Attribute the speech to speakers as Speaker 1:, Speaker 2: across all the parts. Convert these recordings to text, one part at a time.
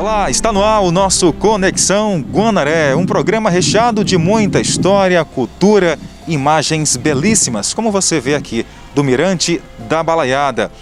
Speaker 1: Olá, está no ar o nosso Conexão Guanaré, um programa recheado de muita história, cultura, imagens belíssimas, como você vê aqui, do Mirante da Balaiada.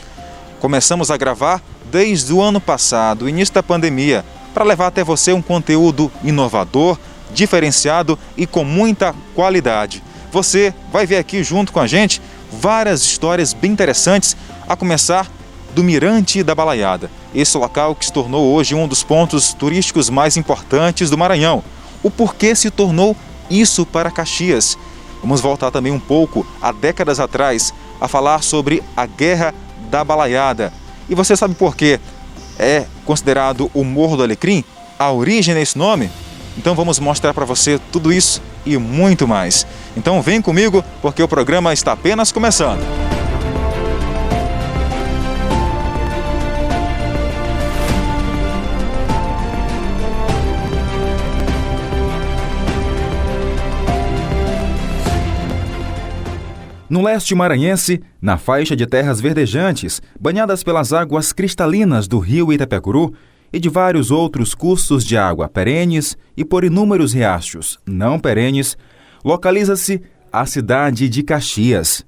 Speaker 1: Começamos a gravar desde o ano passado, o início da pandemia, para levar até você um conteúdo inovador, diferenciado e com muita qualidade. Você vai ver aqui junto com a gente várias histórias bem interessantes, a começar do Mirante da Balaiada. Esse local que se tornou hoje um dos pontos turísticos mais importantes do Maranhão. O porquê se tornou isso para Caxias? Vamos voltar também um pouco há décadas atrás a falar sobre a Guerra da Balaiada. E você sabe por quê é considerado o Morro do Alecrim? A origem desse nome? Então vamos mostrar para você tudo isso e muito mais. Então vem comigo porque o programa está apenas começando. No leste maranhense, na faixa de terras verdejantes, banhadas pelas águas cristalinas do rio Itapecuru e de vários outros cursos de água perenes e por inúmeros riachos não perenes, localiza-se a cidade de Caxias.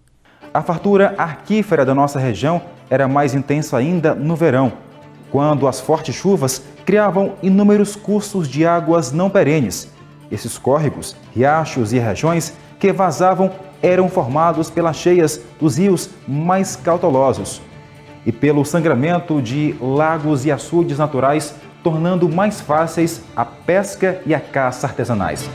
Speaker 1: A fartura aquífera da nossa região era mais intensa ainda no verão, quando as fortes chuvas criavam inúmeros cursos de águas não perenes. Esses córregos, riachos e regiões que vazavam eram formados pelas cheias dos rios mais caudalosos e pelo sangramento de lagos e açudes naturais, tornando mais fáceis a pesca e a caça artesanais.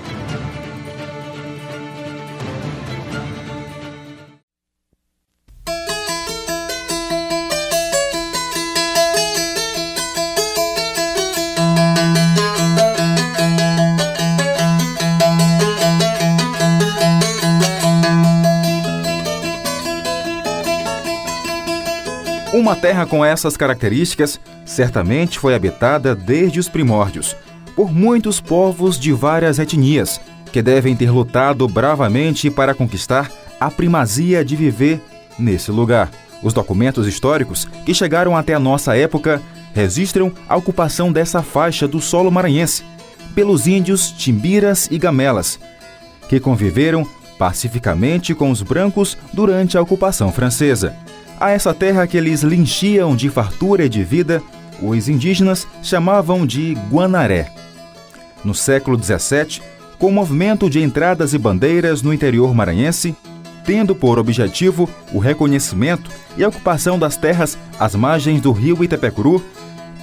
Speaker 1: Uma terra com essas características certamente foi habitada desde os primórdios por muitos povos de várias etnias que devem ter lutado bravamente para conquistar a primazia de viver nesse lugar. Os documentos históricos que chegaram até a nossa época registram a ocupação dessa faixa do solo maranhense pelos índios Timbiras e Gamelas, que conviveram pacificamente com os brancos durante a ocupação francesa. A essa terra que eles lhe enchiam de fartura e de vida, os indígenas chamavam de Guanaré. No século XVII, com o movimento de entradas e bandeiras no interior maranhense, tendo por objetivo o reconhecimento e a ocupação das terras às margens do rio Itapecuru,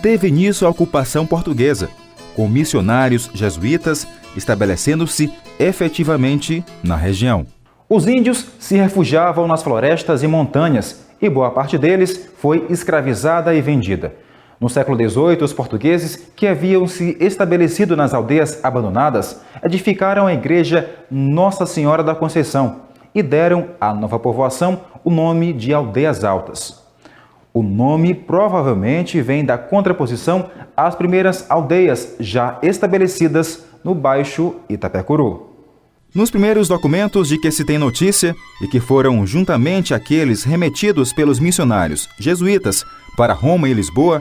Speaker 1: teve início a ocupação portuguesa, com missionários jesuítas estabelecendo-se efetivamente na região. Os índios se refugiavam nas florestas e montanhas, e boa parte deles foi escravizada e vendida. No século XVIII, os portugueses, que haviam se estabelecido nas aldeias abandonadas, edificaram a igreja Nossa Senhora da Conceição e deram à nova povoação o nome de Aldeias Altas. O nome provavelmente vem da contraposição às primeiras aldeias já estabelecidas no Baixo Itapecuru. Nos primeiros documentos de que se tem notícia, e que foram juntamente aqueles remetidos pelos missionários jesuítas para Roma e Lisboa,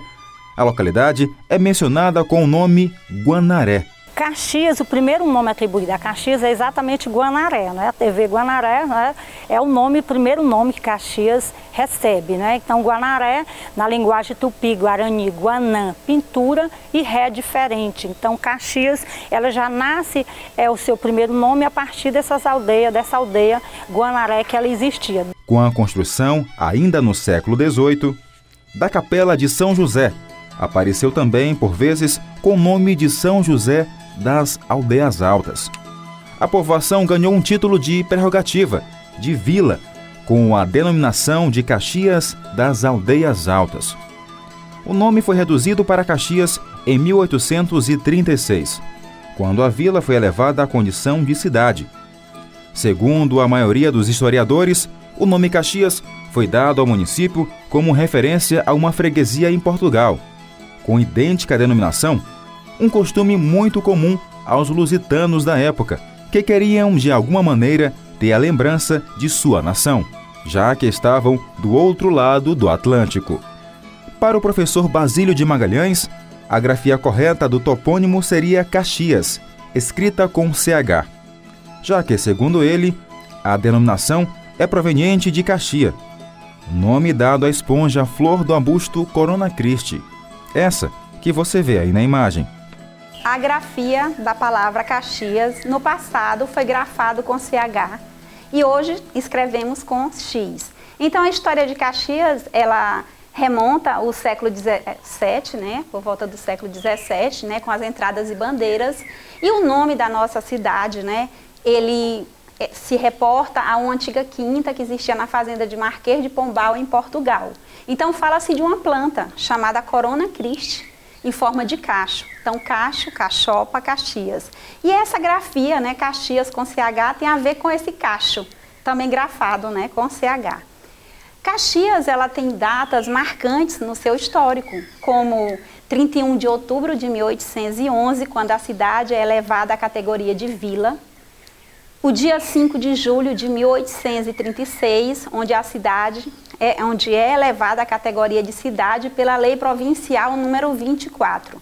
Speaker 1: a localidade é mencionada com o nome Guanaré.
Speaker 2: Caxias, o primeiro nome atribuído a Caxias é exatamente Guanaré, né? A TV Guanaré, né? É o primeiro nome que Caxias recebe, né? Então Guanaré, na linguagem tupi, guarani, guanã, pintura e ré diferente. Então Caxias, ela já nasce, o seu primeiro nome a partir dessa aldeia Guanaré que ela existia.
Speaker 1: Com a construção, ainda no século XVIII, da Capela de São José, apareceu também, por vezes, com o nome de São José das Aldeias Altas. A povoação ganhou um título de prerrogativa, de vila, com a denominação de Caxias das Aldeias Altas. O nome foi reduzido para Caxias em 1836, quando a vila foi elevada à condição de cidade. Segundo a maioria dos historiadores, o nome Caxias foi dado ao município como referência a uma freguesia em Portugal, com idêntica denominação, um costume muito comum aos lusitanos da época, que queriam, de alguma maneira, ter a lembrança de sua nação, já que estavam do outro lado do Atlântico. Para o professor Basílio de Magalhães, a grafia correta do topônimo seria Caxias, escrita com CH, já que, segundo ele, a denominação é proveniente de Caxia, nome dado à esponja flor do arbusto Corona Christi, essa que você vê aí na imagem.
Speaker 3: A grafia da palavra Caxias, no passado, foi grafado com CH e hoje escrevemos com X. Então, a história de Caxias, ela remonta ao século XVII, né, por volta do século XVII, né, com as entradas e bandeiras. E o nome da nossa cidade, né, ele se reporta a uma antiga quinta que existia na fazenda de Marquês de Pombal, em Portugal. Então, fala-se de uma planta chamada Corona Christi, em forma de cacho. Então, cacho, cachopa, Caxias. E essa grafia, né, Caxias com CH, tem a ver com esse cacho, também grafado, né, com CH. Caxias, ela tem datas marcantes no seu histórico, como 31 de outubro de 1811, quando a cidade é elevada à categoria de vila. O dia 5 de julho de 1836, onde a cidade onde é elevada à categoria de cidade pela lei provincial número 24.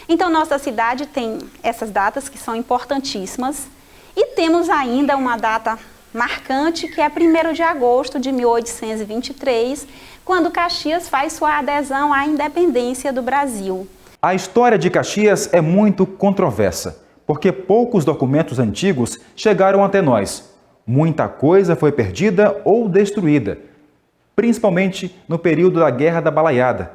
Speaker 3: Então, nossa cidade tem essas datas que são importantíssimas. E temos ainda uma data marcante, que é 1º de agosto de 1823, quando Caxias faz sua adesão à independência do Brasil.
Speaker 1: A história de Caxias é muito controversa, porque poucos documentos antigos chegaram até nós. Muita coisa foi perdida ou destruída, principalmente no período da Guerra da Balaiada.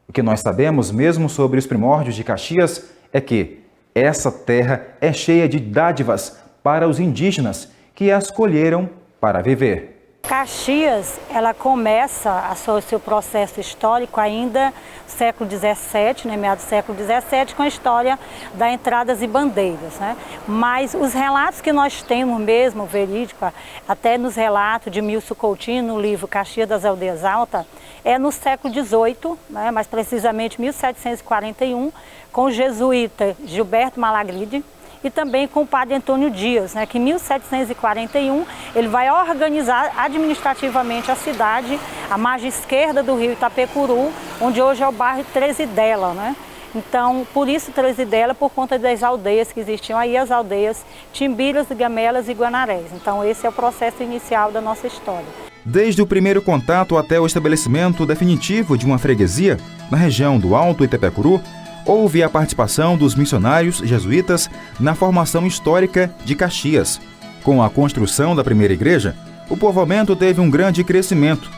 Speaker 1: O que nós sabemos mesmo sobre os primórdios de Caxias é que essa terra é cheia de dádivas para os indígenas que a escolheram para viver.
Speaker 2: Caxias, ela começa o seu processo histórico ainda no século XVII, né, meados do século XVII, com a história das entradas e bandeiras, né? Mas os relatos que nós temos mesmo, verídico, até nos relatos de Milson Coutinho, no livro Caxias das Aldeias Altas, é no século XVIII, né, mais precisamente 1741, com o jesuíta Gilberto Malagride, e também com o padre Antônio Dias, né, que em 1741 ele vai organizar administrativamente a cidade, a margem esquerda do rio Itapecuru, onde hoje é o bairro Trezidela, né? Então, por isso Trezidela, por conta das aldeias que existiam aí, as aldeias Timbiras, Gamelas e Guanarés. Então, esse é o processo inicial da nossa história.
Speaker 1: Desde o primeiro contato até o estabelecimento definitivo de uma freguesia na região do Alto Itapecuru, houve a participação dos missionários jesuítas na formação histórica de Caxias. Com a construção da primeira igreja, o povoamento teve um grande crescimento.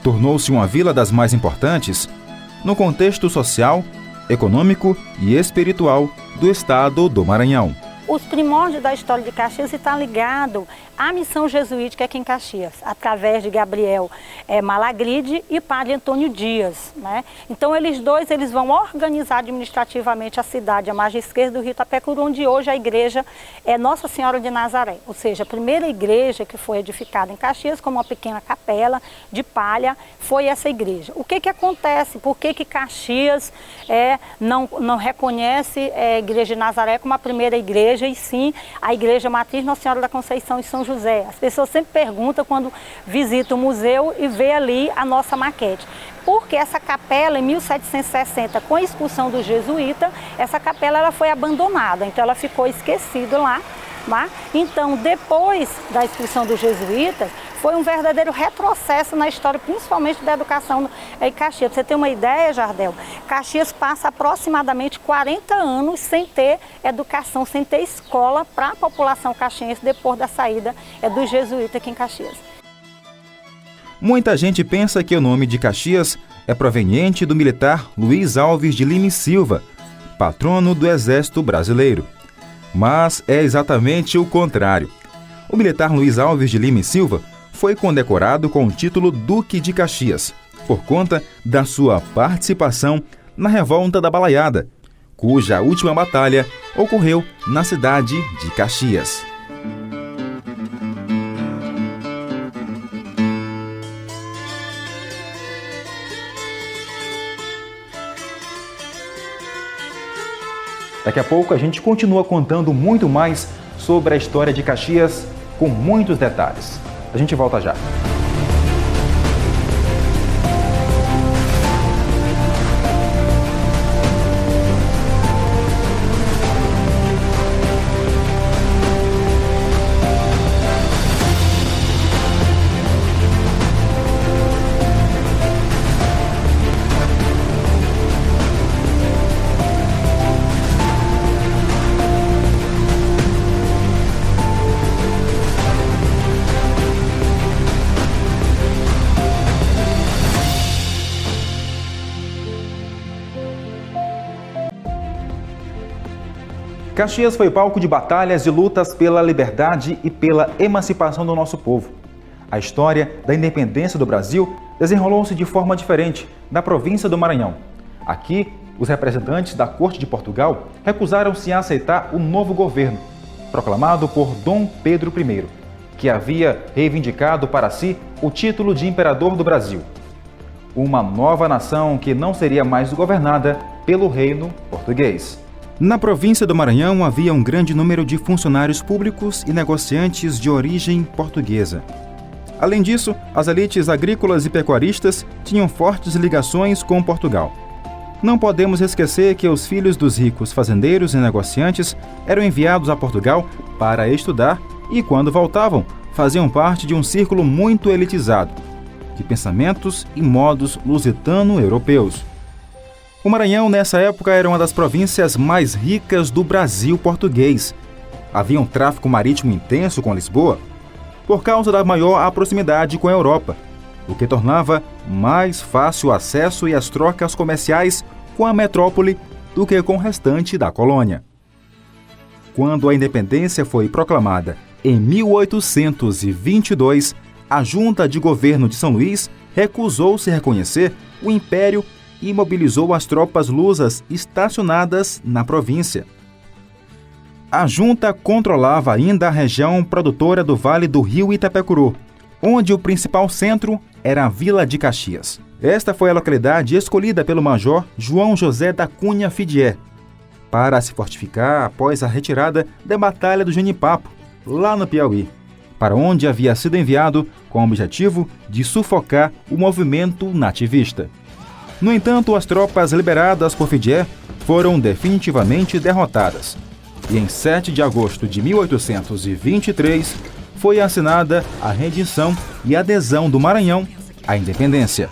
Speaker 1: Tornou-se uma vila das mais importantes no contexto social, econômico e espiritual do estado do Maranhão.
Speaker 2: Os primórdios da história de Caxias estão ligados à missão jesuítica aqui em Caxias, através de Gabriel Malagride e padre Antônio Dias, né? Então eles vão organizar administrativamente a cidade, a margem esquerda do rio Itapecuru, onde hoje a igreja é Nossa Senhora de Nazaré, ou seja, a primeira igreja que foi edificada em Caxias como uma pequena capela de palha foi essa igreja. O que acontece? Por que Caxias não reconhece a igreja de Nazaré como a primeira igreja, e sim a igreja matriz Nossa Senhora da Conceição e São José? As pessoas sempre perguntam quando visitam o museu e vê ali a nossa maquete. Porque essa capela, em 1760, com a expulsão do jesuíta, essa capela ela foi abandonada, então ela ficou esquecida lá. Então, depois da expulsão dos jesuítas, foi um verdadeiro retrocesso na história, principalmente da educação em Caxias. Para você ter uma ideia, Jardel, Caxias passa aproximadamente 40 anos sem ter educação, sem ter escola para a população caxiense depois da saída dos jesuítas aqui em Caxias.
Speaker 1: Muita gente pensa que o nome de Caxias é proveniente do militar Luiz Alves de Lima e Silva, patrono do Exército Brasileiro. Mas é exatamente o contrário. O militar Luiz Alves de Lima e Silva foi condecorado com o título Duque de Caxias, por conta da sua participação na Revolta da Balaiada, cuja última batalha ocorreu na cidade de Caxias. Daqui a pouco a gente continua contando muito mais sobre a história de Caxias, com muitos detalhes. A gente volta já. Caxias foi palco de batalhas e lutas pela liberdade e pela emancipação do nosso povo. A história da independência do Brasil desenrolou-se de forma diferente na província do Maranhão. Aqui, os representantes da Corte de Portugal recusaram-se a aceitar o novo governo, proclamado por Dom Pedro I, que havia reivindicado para si o título de imperador do Brasil. Uma nova nação que não seria mais governada pelo reino português. Na província do Maranhão havia um grande número de funcionários públicos e negociantes de origem portuguesa. Além disso, as elites agrícolas e pecuaristas tinham fortes ligações com Portugal. Não podemos esquecer que os filhos dos ricos fazendeiros e negociantes eram enviados a Portugal para estudar e, quando voltavam, faziam parte de um círculo muito elitizado, de pensamentos e modos lusitano-europeus. O Maranhão, nessa época, era uma das províncias mais ricas do Brasil português. Havia um tráfico marítimo intenso com Lisboa, por causa da maior proximidade com a Europa, o que tornava mais fácil o acesso e as trocas comerciais com a metrópole do que com o restante da colônia. Quando a independência foi proclamada em 1822, a Junta de Governo de São Luís recusou-se a reconhecer o Império e mobilizou as tropas lusas estacionadas na província. A junta controlava ainda a região produtora do Vale do Rio Itapecuru, onde o principal centro era a Vila de Caxias. Esta foi a localidade escolhida pelo major João José da Cunha Fidié para se fortificar após a retirada da Batalha do Genipapo, lá no Piauí, para onde havia sido enviado com o objetivo de sufocar o movimento nativista. No entanto, as tropas liberadas por Fidié foram definitivamente derrotadas. E em 7 de agosto de 1823 foi assinada a rendição e adesão do Maranhão à independência.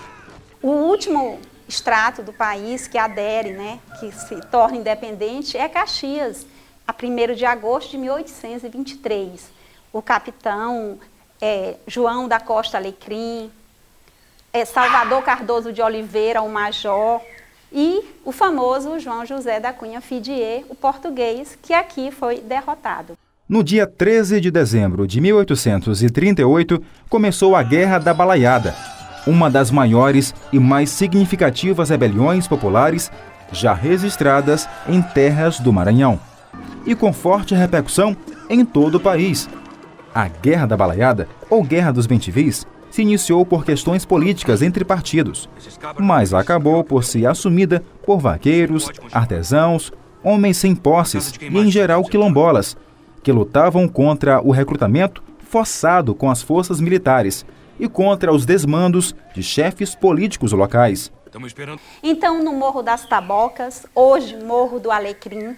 Speaker 3: O último extrato do país que adere, que se torna independente, é Caxias, a 1º de agosto de 1823. O capitão João da Costa Alecrim, Salvador Cardoso de Oliveira, o major, e o famoso João José da Cunha Fidié, o português, que aqui foi derrotado.
Speaker 1: No dia 13 de dezembro de 1838, começou a Guerra da Balaiada, uma das maiores e mais significativas rebeliões populares já registradas em terras do Maranhão, e com forte repercussão em todo o país. A Guerra da Balaiada, ou Guerra dos Bentivis, se iniciou por questões políticas entre partidos, mas acabou por ser assumida por vaqueiros, artesãos, homens sem posses e, em geral, quilombolas, que lutavam contra o recrutamento forçado com as forças militares e contra os desmandos de chefes políticos locais.
Speaker 3: Então, no Morro das Tabocas, hoje Morro do Alecrim,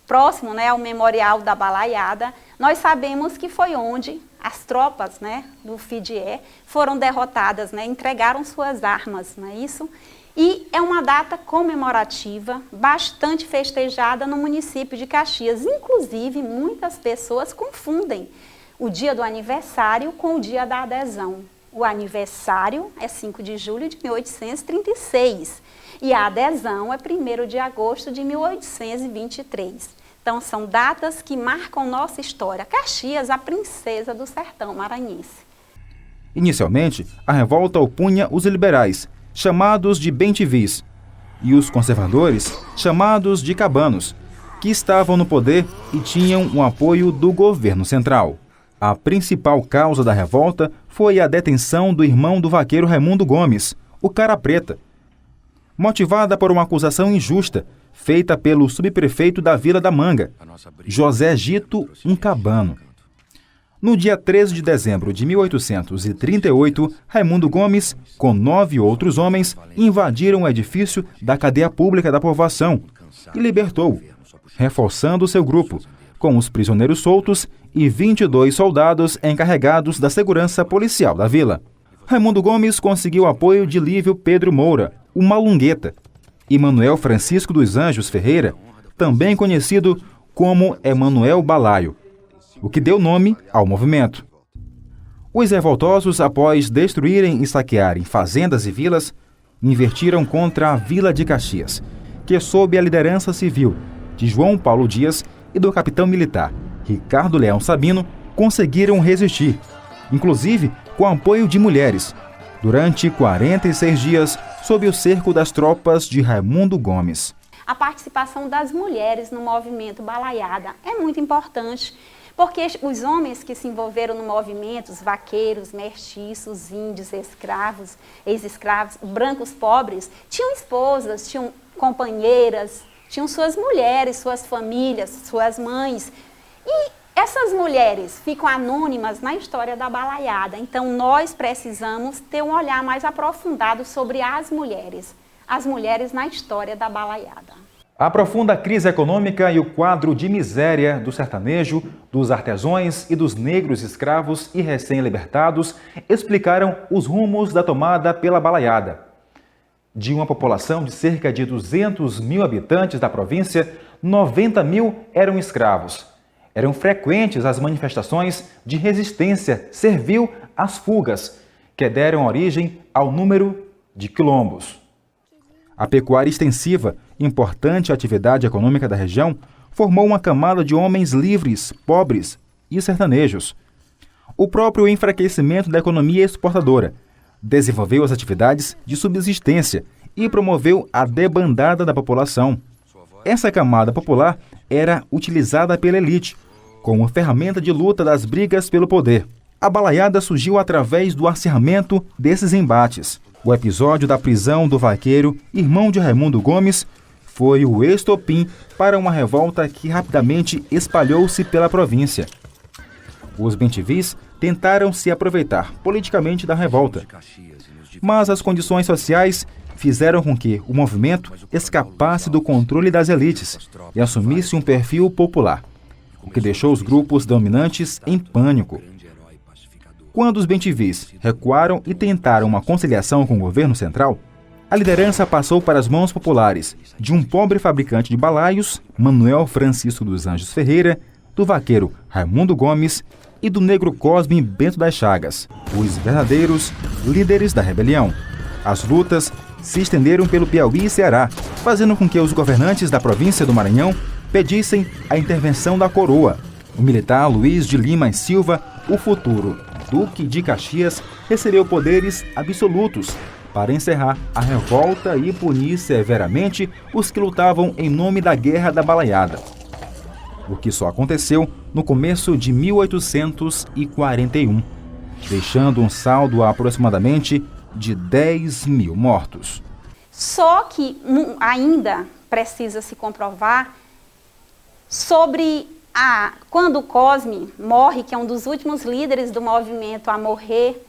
Speaker 3: próximo ao Memorial da Balaiada, nós sabemos que foi onde as tropas do Fidié foram derrotadas, entregaram suas armas, não é isso? E é uma data comemorativa, bastante festejada no município de Caxias. Inclusive, muitas pessoas confundem o dia do aniversário com o dia da adesão. O aniversário é 5 de julho de 1836 e a adesão é 1º de agosto de 1823. Então, são datas que marcam nossa história. Caxias, a princesa do sertão maranhense.
Speaker 1: Inicialmente, a revolta opunha os liberais, chamados de bentivis, e os conservadores, chamados de cabanos, que estavam no poder e tinham o apoio do governo central. A principal causa da revolta foi a detenção do irmão do vaqueiro Raimundo Gomes, o Cara Preta, motivada por uma acusação injusta feita pelo subprefeito da Vila da Manga, José Gito, um cabano. No dia 13 de dezembro de 1838, Raimundo Gomes, com 9 outros homens, invadiram o edifício da cadeia pública da povoação e libertou-o, reforçando seu grupo, com os prisioneiros soltos e 22 soldados encarregados da segurança policial da vila. Raimundo Gomes conseguiu o apoio de Lívio Pedro Moura, o Malungueta, e Manuel Francisco dos Anjos Ferreira, também conhecido como Emanuel Balaio, o que deu nome ao movimento. Os revoltosos, após destruírem e saquearem fazendas e vilas, invertiram contra a Vila de Caxias, que sob a liderança civil de João Paulo Dias, e do capitão militar Ricardo Leão Sabino conseguiram resistir, inclusive com apoio de mulheres, durante 46 dias sob o cerco das tropas de Raimundo Gomes.
Speaker 3: A participação das mulheres no movimento Balaiada é muito importante, porque os homens que se envolveram no movimento, os vaqueiros, mestiços, índios, escravos, ex-escravos, brancos pobres, tinham esposas, tinham companheiras, tinham suas mulheres, suas famílias, suas mães. E essas mulheres ficam anônimas na história da balaiada. Então, nós precisamos ter um olhar mais aprofundado sobre as mulheres na história da balaiada.
Speaker 1: A profunda crise econômica e o quadro de miséria do sertanejo, dos artesãos e dos negros escravos e recém-libertados explicaram os rumos da tomada pela balaiada. De uma população de cerca de 200 mil habitantes da província, 90 mil eram escravos. Eram frequentes as manifestações de resistência servil às fugas, que deram origem ao número de quilombos. A pecuária extensiva, importante atividade econômica da região, formou uma camada de homens livres, pobres e sertanejos. O próprio enfraquecimento da economia exportadora desenvolveu as atividades de subsistência e promoveu a debandada da população. Essa camada popular era utilizada pela elite como ferramenta de luta das brigas pelo poder. A balaiada surgiu através do acirramento desses embates. O episódio da prisão do vaqueiro, irmão de Raimundo Gomes, foi o estopim para uma revolta que rapidamente espalhou-se pela província. Os bentivis tentaram se aproveitar politicamente da revolta, mas as condições sociais fizeram com que o movimento escapasse do controle das elites e assumisse um perfil popular, o que deixou os grupos dominantes em pânico. Quando os bentivis recuaram e tentaram uma conciliação com o governo central, a liderança passou para as mãos populares de um pobre fabricante de balaios, Manuel Francisco dos Anjos Ferreira, do vaqueiro Raimundo Gomes e do negro Cosme Bento das Chagas, os verdadeiros líderes da rebelião. As lutas se estenderam pelo Piauí e Ceará, fazendo com que os governantes da província do Maranhão pedissem a intervenção da coroa. O militar Luiz de Lima e Silva, o futuro Duque de Caxias, recebeu poderes absolutos para encerrar a revolta e punir severamente os que lutavam em nome da Guerra da Balaiada, o que só aconteceu no começo de 1841, deixando um saldo aproximadamente de 10 mil mortos.
Speaker 3: Só que ainda precisa se comprovar sobre quando o Cosme morre, que é um dos últimos líderes do movimento a morrer.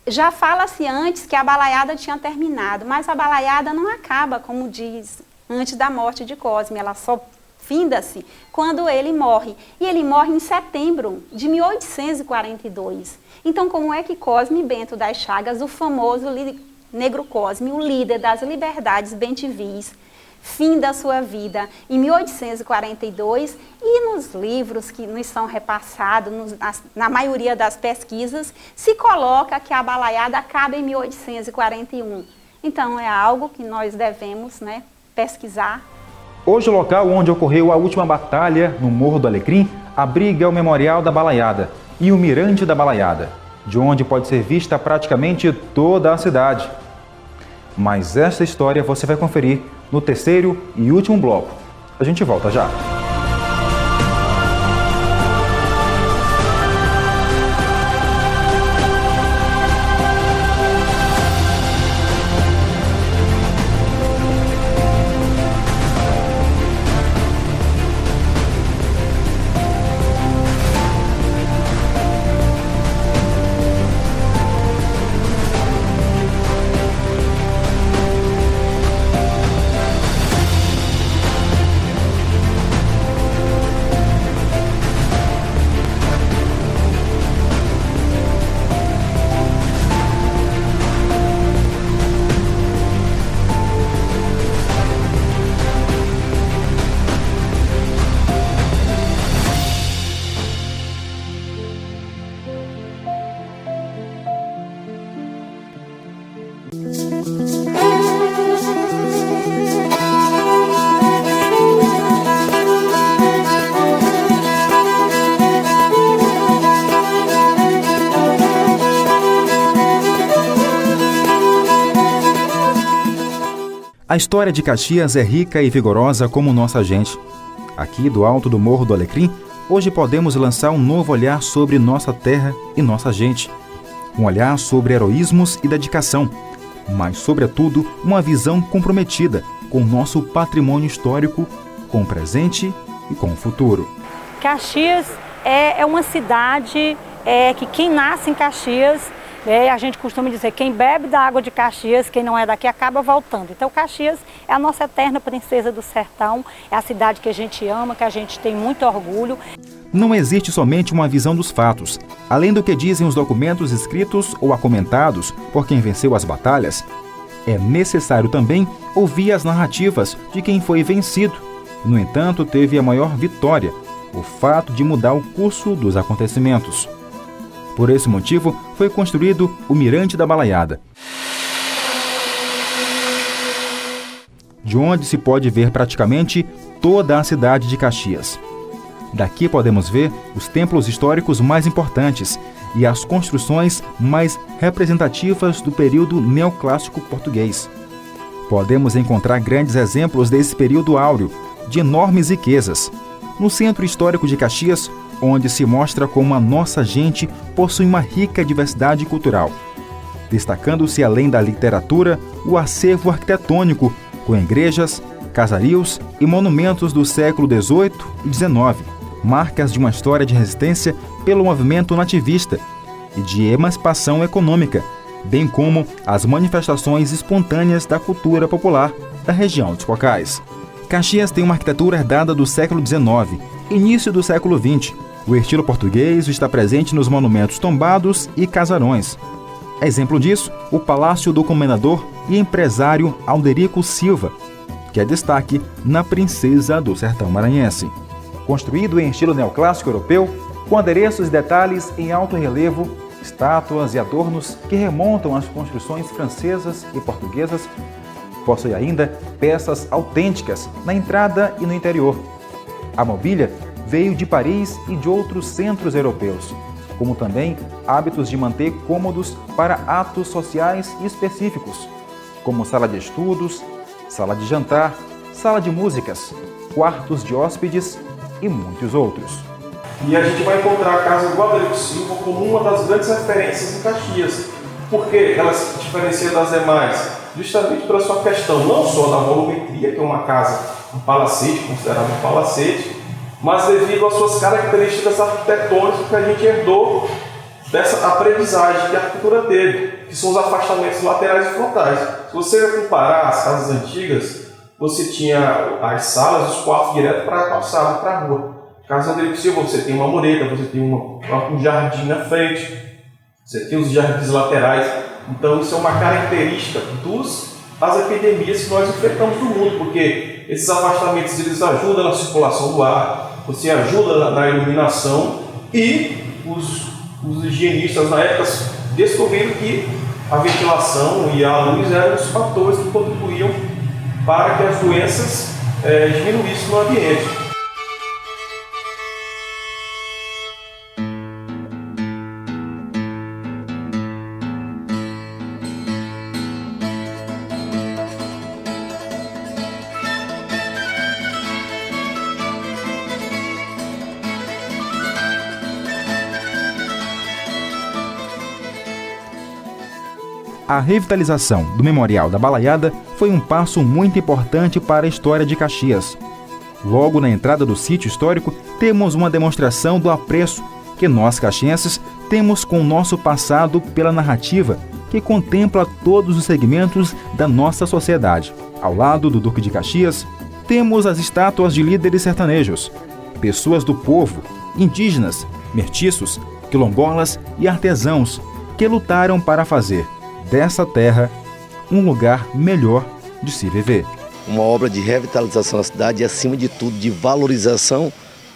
Speaker 3: Já fala-se antes que a balaiada tinha terminado, mas a balaiada não acaba, como diz, antes da morte de Cosme. Ela só finda-se quando ele morre. E ele morre em setembro de 1842. Então, como é que Cosme Bento das Chagas, o famoso negro Cosme, o líder das liberdades bentivis, fim da sua vida em 1842, e nos livros que nos são repassados, na maioria das pesquisas, se coloca que a balaiada acaba em 1841. Então é algo que nós devemos, pesquisar.
Speaker 1: Hoje o local onde ocorreu a última batalha, no Morro do Alecrim, abriga o Memorial da Balaiada e o Mirante da Balaiada, de onde pode ser vista praticamente toda a cidade. Mas essa história você vai conferir no terceiro e último bloco. A gente volta já. A história de Caxias é rica e vigorosa como nossa gente. Aqui do alto do Morro do Alecrim, hoje podemos lançar um novo olhar sobre nossa terra e nossa gente. Um olhar sobre heroísmos e dedicação, mas, sobretudo, uma visão comprometida com o nosso patrimônio histórico, com o presente e com o futuro.
Speaker 2: Caxias é uma cidade que quem nasce em Caxias, a gente costuma dizer, quem bebe da água de Caxias, quem não é daqui, acaba voltando. Então Caxias é a nossa eterna princesa do sertão, é a cidade que a gente ama, que a gente tem muito orgulho.
Speaker 1: Não existe somente uma visão dos fatos. Além do que dizem os documentos escritos ou acomentados por quem venceu as batalhas, é necessário também ouvir as narrativas de quem foi vencido. No entanto, teve a maior vitória, o fato de mudar o curso dos acontecimentos. Por esse motivo, foi construído o Mirante da Balaiada, de onde se pode ver praticamente toda a cidade de Caxias. Daqui podemos ver os templos históricos mais importantes e as construções mais representativas do período neoclássico português. Podemos encontrar grandes exemplos desse período áureo, de enormes riquezas. No Centro Histórico de Caxias, onde se mostra como a nossa gente possui uma rica diversidade cultural, destacando-se além da literatura, o acervo arquitetônico, com igrejas, casarios e monumentos do século XVIII e XIX, marcas de uma história de resistência pelo movimento nativista e de emancipação econômica, bem como as manifestações espontâneas da cultura popular da região dos Cocais. Caxias tem uma arquitetura herdada do século XIX, início do século XX. O estilo português está presente nos monumentos tombados e casarões. Exemplo disso, o Palácio do Comendador e empresário Alderico Silva, que é destaque na Princesa do Sertão Maranhense. Construído em estilo neoclássico europeu, com adereços e detalhes em alto relevo, estátuas e adornos que remontam às construções francesas e portuguesas, possui ainda peças autênticas na entrada e no interior. A mobília veio de Paris e de outros centros europeus, como também hábitos de manter cômodos para atos sociais específicos, como sala de estudos, sala de jantar, sala de músicas, quartos de hóspedes e muitos outros.
Speaker 4: E a gente vai encontrar a casa do Alderico Silva como uma das grandes referências em Caxias. Por que ela se diferencia das demais? Justamente pela sua questão, não só da volumetria, que é uma casa, um palacete, considerado um palacete, mas devido às suas características arquitetônicas que a gente herdou dessa aprendizagem que a arquitetura teve, que são os afastamentos laterais e frontais. Se você comparar as casas antigas, você tinha as salas, os quartos direto para a calçada, para a rua. Na casa do Alderico Silva, você tem uma mureta, você tem um jardim na frente, você tem os jardins laterais. Então, isso é uma característica das epidemias que nós enfrentamos no mundo, porque esses afastamentos eles ajudam na circulação do ar, você ajuda na iluminação e os higienistas na época descobriram que a ventilação e a luz eram os fatores que contribuíam para que as doenças diminuíssem no ambiente.
Speaker 1: A revitalização do Memorial da Balaiada foi um passo muito importante para a história de Caxias. Logo na entrada do sítio histórico, temos uma demonstração do apreço que nós caxienses temos com o nosso passado pela narrativa que contempla todos os segmentos da nossa sociedade. Ao lado do Duque de Caxias, temos as estátuas de líderes sertanejos, pessoas do povo, indígenas, mestiços, quilombolas e artesãos que lutaram para fazer dessa terra um lugar melhor de se viver.
Speaker 5: Uma obra de revitalização da cidade e, acima de tudo, de valorização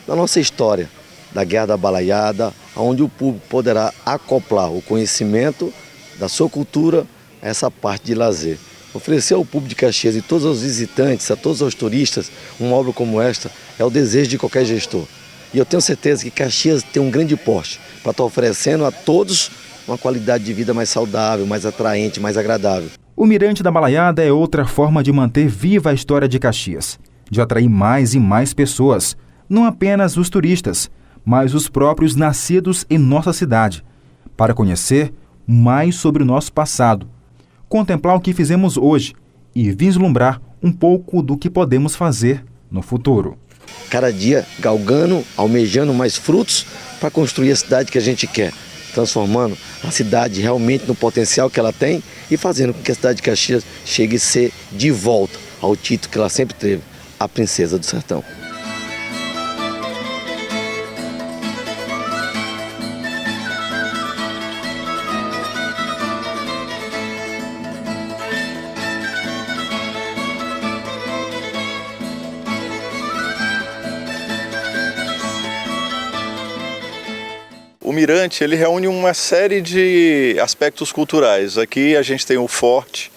Speaker 5: da nossa história, da Guerra da Balaiada, onde o público poderá acoplar o conhecimento da sua cultura a essa parte de lazer. Oferecer ao público de Caxias e todos os visitantes, a todos os turistas, uma obra como esta é o desejo de qualquer gestor. E eu tenho certeza que Caxias tem um grande porte para estar oferecendo a todos uma qualidade de vida mais saudável, mais atraente, mais agradável.
Speaker 1: O Mirante da Balaiada é outra forma de manter viva a história de Caxias, de atrair mais e mais pessoas, não apenas os turistas, mas os próprios nascidos em nossa cidade, para conhecer mais sobre o nosso passado, contemplar o que fizemos hoje e vislumbrar um pouco do que podemos fazer no futuro.
Speaker 5: Cada dia galgando, almejando mais frutos para construir a cidade que a gente quer, transformando a cidade realmente no potencial que ela tem e fazendo com que a cidade de Caxias chegue a ser de volta ao título que ela sempre teve, a Princesa do Sertão.
Speaker 6: O Mirante, ele reúne uma série de aspectos culturais. Aqui a gente tem o Forte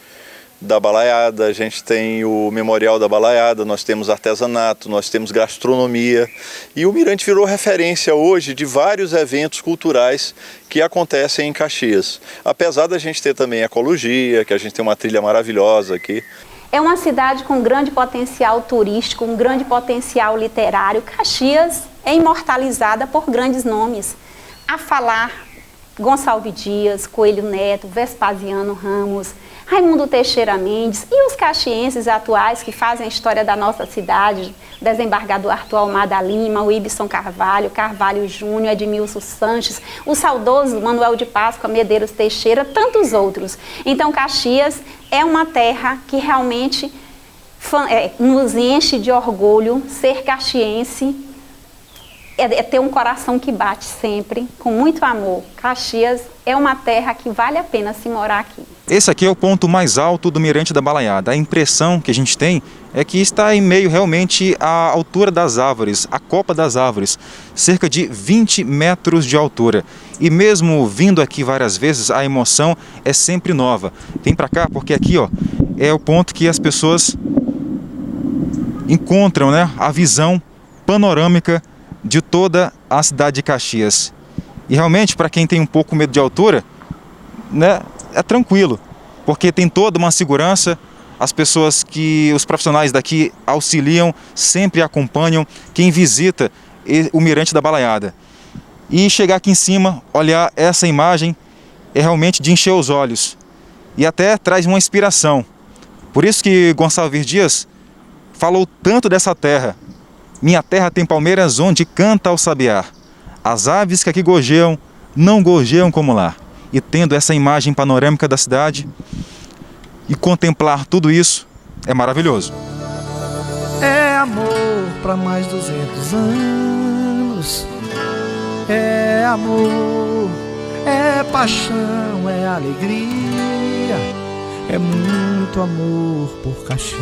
Speaker 6: da Balaiada, a gente tem o Memorial da Balaiada, nós temos artesanato, nós temos gastronomia. E o Mirante virou referência hoje de vários eventos culturais que acontecem em Caxias. Apesar da gente ter também ecologia, que a gente tem uma trilha maravilhosa aqui.
Speaker 3: É uma cidade com grande potencial turístico, um grande potencial literário. Caxias é imortalizada por grandes nomes. A falar, Gonçalves Dias, Coelho Neto, Vespasiano Ramos, Raimundo Teixeira Mendes e os caxienses atuais que fazem a história da nossa cidade, o desembargador Arthur Almada Lima, o Ibson Carvalho, Carvalho Júnior, Edmilson Sanches, o saudoso Manuel de Páscoa, Medeiros Teixeira, tantos outros. Então Caxias é uma terra que realmente nos enche de orgulho. Ser caxiense é ter um coração que bate sempre, com muito amor. Caxias é uma terra que vale a pena se morar aqui.
Speaker 1: Esse aqui é o ponto mais alto do Mirante da Balaiada. A impressão que a gente tem é que está em meio realmente à altura das árvores, a copa das árvores, cerca de 20 metros de altura. E mesmo vindo aqui várias vezes, a emoção é sempre nova. Vem para cá porque aqui é o ponto que as pessoas encontram, né, a visão panorâmica de toda a cidade de Caxias. E realmente, para quem tem um pouco medo de altura, né, é tranquilo, porque tem toda uma segurança, as os profissionais daqui auxiliam, sempre acompanham quem visita o Mirante da Balaiada. E chegar aqui em cima, olhar essa imagem, é realmente de encher os olhos. E até traz uma inspiração. Por isso que Gonçalves Dias falou tanto dessa terra. Minha terra tem palmeiras onde canta o sabiá. As aves que aqui gorjeiam, não gorjeiam como lá. E tendo essa imagem panorâmica da cidade e contemplar tudo isso, é maravilhoso.
Speaker 7: É amor para mais 200 anos. É amor, é paixão, é alegria. É muito amor por Caxias.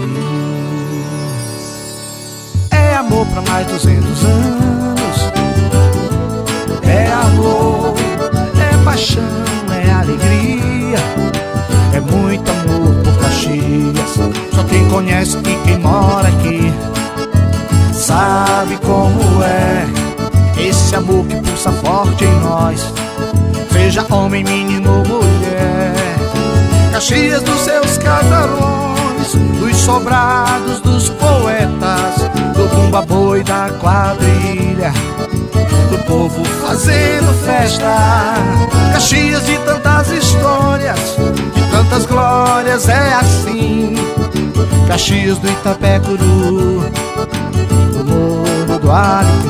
Speaker 7: É amor pra mais 200 anos. É amor, é paixão, é alegria. É muito amor por Caxias. Só quem conhece e quem mora aqui sabe como é esse amor que pulsa forte em nós, seja homem, menino ou mulher. Caxias dos seus casarões, dos sobrados dos poetas, do bumba-boi da quadrilha, do povo fazendo festa. Caxias de tantas histórias, de tantas glórias, é assim. Caxias do Itapecuru, do Morro do Alecrim.